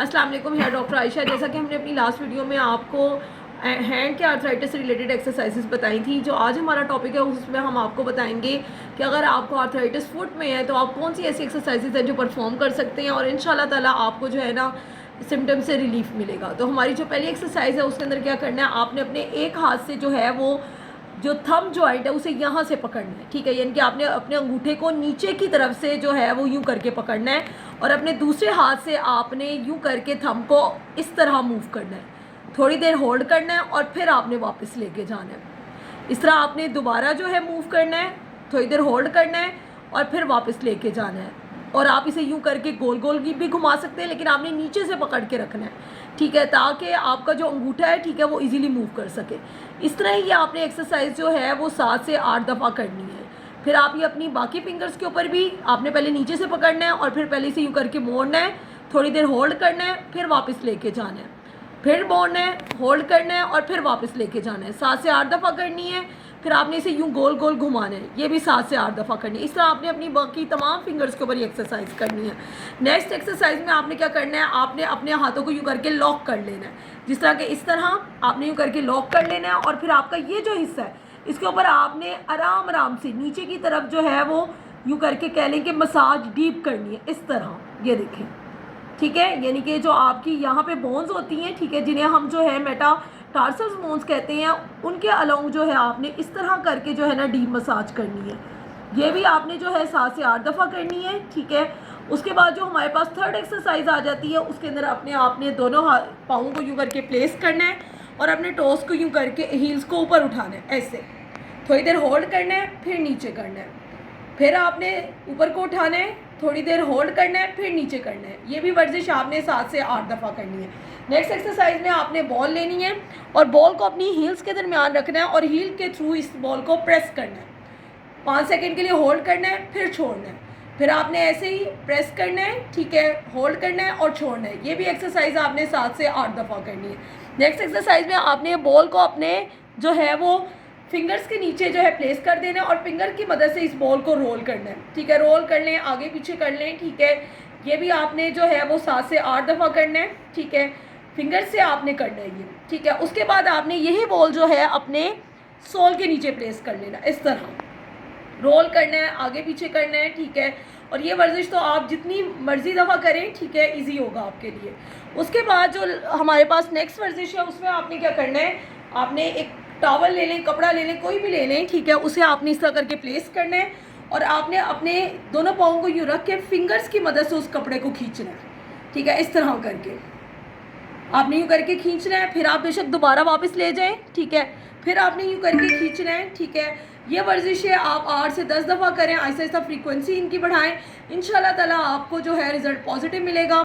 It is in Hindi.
अस्सलाम वालेकुम, है डॉक्टर आयशा। जैसा कि हमने अपनी लास्ट वीडियो में आपको हैंड के आर्थराइटिस से रिलेटेड एक्सरसाइजेस बताई थी, जो आज हमारा टॉपिक है उसमें हम आपको बताएंगे कि अगर आपको आर्थराइटिस फुट में है तो आप कौन सी ऐसी एक्सरसाइजेस हैं जो परफॉर्म कर सकते हैं और इंशाल्लाह ताला आपको जो है ना सिम्टम से रिलीफ मिलेगा। तो हमारी जो पहली एक्सरसाइज है उसके अंदर क्या करना है, आपने अपने एक हाथ से जो है वो जो थंब जॉइंट है उसे यहाँ से पकड़ना है, ठीक है। यानी कि आपने अपने अंगूठे को नीचे की तरफ से जो है वो यूँ करके पकड़ना है और अपने दूसरे हाथ से आपने यूँ करके थंब को इस तरह मूव करना है, थोड़ी देर होल्ड करना है और फिर आपने वापस लेके जाना है। इस तरह आपने दोबारा जो है मूव करना है, थोड़ी देर होल्ड करना है और फिर वापस लेके जाना है। और आप इसे यूँ करके गोल गोल भी घुमा सकते हैं, लेकिन आपने नीचे से पकड़ के रखना है, ठीक है, ताकि आपका जो अंगूठा है, ठीक है, वो इजीली मूव कर सके। इस तरह ही आपने एक्सरसाइज जो है वो 7 से 8 दफ़ा करनी है। फिर आप ये अपनी बाकी फिंगर्स के ऊपर भी आपने पहले नीचे से पकड़ना है और फिर पहले से यूँ करके मोड़ना है, थोड़ी देर होल्ड करना है, फिर वापस लेके जाना है, फिर मोड़ना है, होल्ड करना है और फिर वापस लेके जाना है। 7 से 8 दफ़ा करनी है। फिर आपने इसे यूँ गोल गोल घुमाना है, ये भी 7 से 8 दफ़ा करनी है। इस तरह आपने अपनी बाकी तमाम फिंगर्स के ऊपर ये एक्सरसाइज करनी है। नेक्स्ट एक्सरसाइज में आपने क्या करना है, आपने अपने हाथों को यूँ करके लॉक कर लेना है, जिस तरह के इस तरह आपने यूँ करके लॉक कर लेना है और फिर आपका ये जो हिस्सा है इसके ऊपर आपने आराम आराम से नीचे की तरफ जो है वो यूँ करके कह लें कि मसाज डीप करनी है, इस तरह, ये देखें, ठीक है। यानी कि जो आपकी यहाँ पे बोन्स होती हैं, ठीक है, जिन्हें हम जो है मेटाटार्सल बोन्स कहते हैं, उनके अलोंग जो है आपने इस तरह करके जो है ना डीप मसाज करनी है। ये भी आपने जो है 7 से 8 दफ़ा करनी है, ठीक है। उसके बाद जो हमारे पास थर्ड एक्सरसाइज आ जाती है, उसके अंदर आपने दोनों पाँवों को यूँ करके प्लेस करना है और अपने टोस को यूँ करके हील्स को ऊपर उठाना है, ऐसे थोड़ी देर होल्ड करना है, फिर नीचे करना है, फिर आपने ऊपर को उठाना है, थोड़ी देर होल्ड करना है, फिर नीचे करना है। ये भी वर्जिश आपने 7 से 8 दफ़ा करनी है। नेक्स्ट एक्सरसाइज में आपने बॉल लेनी है और बॉल को अपनी हील्स के दरमियान रखना है और हील के थ्रू इस बॉल को प्रेस करना है। 5 सेकंड के लिए होल्ड करना है, फिर छोड़ना है, फिर आपने ऐसे ही प्रेस करना है, ठीक है, होल्ड करना है और छोड़ना है। ये भी एक्सरसाइज आपने 7 से 8 दफ़ा करनी है। नेक्स्ट एक्सरसाइज में आपने बॉल को अपने जो है वो फिंगर्स के नीचे जो है प्लेस कर देना है और फिंगर की मदद से इस बॉल को रोल करना है, ठीक है। रोल कर लें, आगे पीछे कर लें, ठीक है। ये भी आपने जो है वो 7 से 8 दफ़ा करना है, ठीक है। फिंगर से आपने करना है ये, ठीक है। उसके बाद आपने यही बॉल जो है अपने सोल के नीचे प्लेस कर लेना, इस तरह रोल करना है, आगे पीछे करना है, ठीक है। और ये वर्जिश तो आप जितनी मर्जी दफ़ा करें, ठीक है, इजी होगा आपके लिए। उसके बाद जो हमारे पास नेक्स्ट वर्जिश है उसमें आपने क्या करना है, आपने एक टॉवल ले लें, कपड़ा ले लें, कोई भी ले लें, ठीक है, उसे आपने इस तरह करके प्लेस करना है और आपने अपने दोनों पाँवों को यूँ रख के फिंगर्स की मदद से उस कपड़े को खींचना है, ठीक है। इस तरह करके आपने यूँ करके खींचना है, फिर आप बेशक दोबारा वापस ले जाएं, ठीक है, फिर आपने यूँ करके खींचना है, ठीक है। ये वर्जिश है आप 8 से 10 दफ़ा करें, आहिस्ता आहिस्ता फ्रीक्वेंसी इनकी बढ़ाएं, इंशाल्लाह ताला आपको जो है रिज़ल्ट पॉजिटिव मिलेगा।